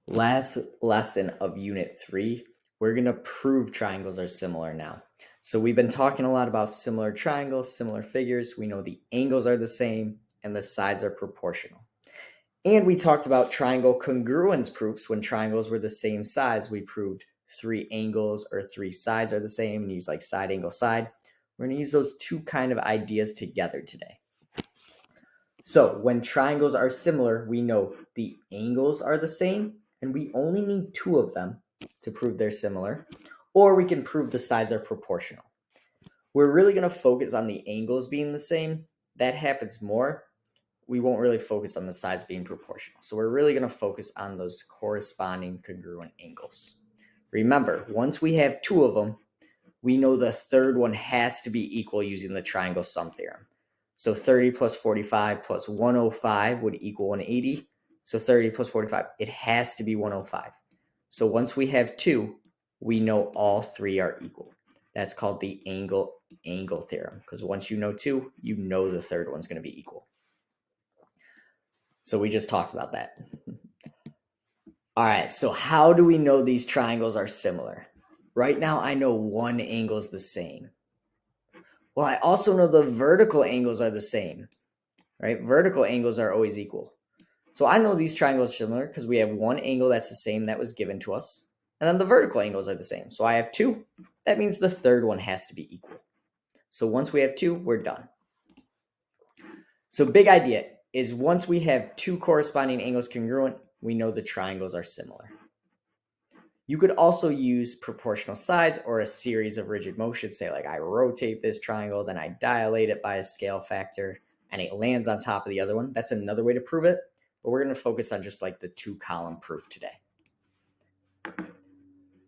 Last lesson of Unit 3, we're going to prove triangles are similar now. So we've been talking a lot about similar triangles, similar figures. We know the angles are the same and the sides are proportional. And we talked about triangle congruence proofs. When triangles were the same size, we proved 3 angles or 3 sides are the same and use like side, angle, side. We're going to use those two kind of ideas together today. So when triangles are similar, we know the angles are the same, and we only need 2 of them to prove they're similar, or we can prove the sides are proportional. We're really going to focus on the angles being the same. That happens more. We won't really focus on the sides being proportional. So we're really going to focus on those corresponding congruent angles. Remember, once we have 2 of them, we know the third one has to be equal using the triangle sum theorem. So 30 plus 45 plus 105 would equal 180. So 30 plus 45, it has to be 105. So once we have 2, we know all 3 are equal. That's called the angle theorem, because once you know 2, you know the third one's going to be equal. So we just talked about that. All right, so how do we know these triangles are similar? Right now, I know one angle is the same. Well, I also know the vertical angles are the same, right? Vertical angles are always equal. So I know these triangles are similar because we have one angle that's the same that was given to us, and then the vertical angles are the same. So I have 2. That means the third one has to be equal. So once we have 2, we're done. So big idea is once we have 2 corresponding angles congruent, we know the triangles are similar. You could also use proportional sides or a series of rigid motions. Say like I rotate this triangle, then I dilate it by a scale factor, and it lands on top of the other one. That's another way to prove it, but we're going to focus on just like the 2-column proof today.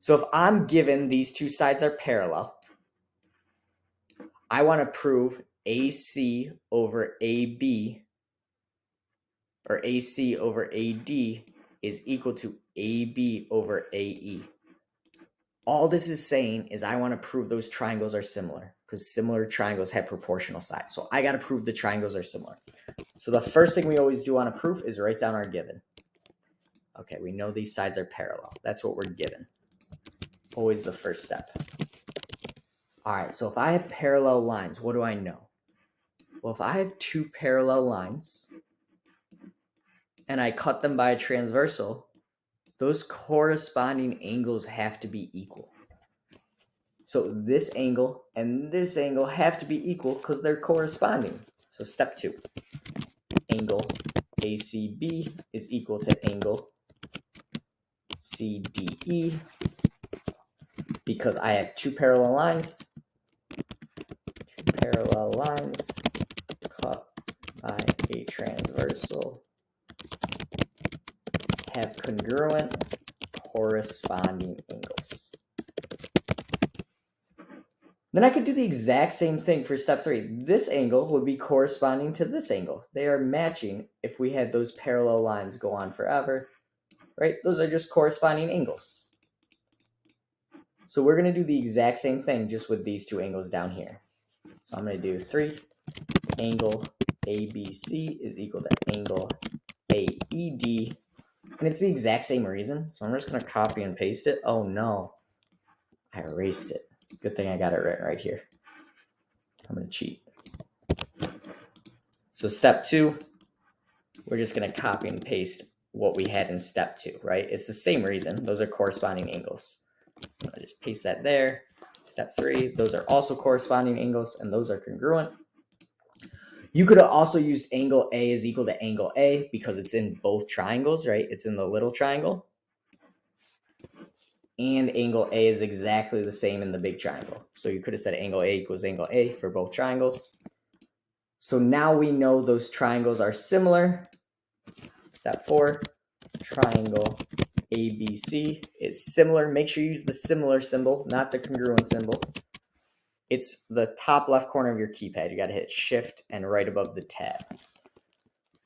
So if I'm given these 2 sides are parallel, I want to prove AC over AB or AC over AD is equal to AB over AE. All this is saying is I want to prove those triangles are similar because similar triangles have proportional sides. So I got to prove the triangles are similar. So the first thing we always do on a proof is write down our given. Okay, we know these sides are parallel. That's what we're given. Always the first step. All right, so if I have parallel lines, what do I know? Well, if I have 2 parallel lines and I cut them by a transversal, those corresponding angles have to be equal. So this angle and this angle have to be equal because they're corresponding. So step 2, angle ACB is equal to angle CDE because I have 2 parallel lines cut by a transversal have congruent corresponding angles. Then I could do the exact same thing for step 3. This angle would be corresponding to this angle. They are matching if we had those parallel lines go on forever, right? Those are just corresponding angles. So we're going to do the exact same thing just with these 2 angles down here. So I'm going to do 3, angle ABC is equal to angle AED. And it's the exact same reason. So I'm just going to copy and paste it. Oh no, I erased it. Good thing I got it right here. I'm going to cheat. So step 2, we're just going to copy and paste what we had in step 2, right? It's the same reason. Those are corresponding angles. I just paste that there. Step 3, those are also corresponding angles, and those are congruent. You could have also used angle A is equal to angle A because it's in both triangles, right? It's in the little triangle. And angle A is exactly the same in the big triangle. So you could have said angle A equals angle A for both triangles. So now we know those triangles are similar. Step 4, triangle ABC is similar. Make sure you use the similar symbol, not the congruent symbol. It's the top left corner of your keypad. You got to hit shift and right above the tab.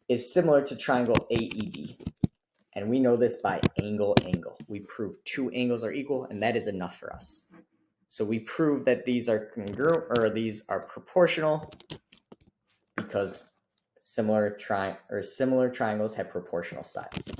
Is similar to triangle AED. And we know this by angle. We prove 2 angles are equal, and that is enough for us. So we prove that these are congruent, or these are proportional, because similar triangles have proportional sides.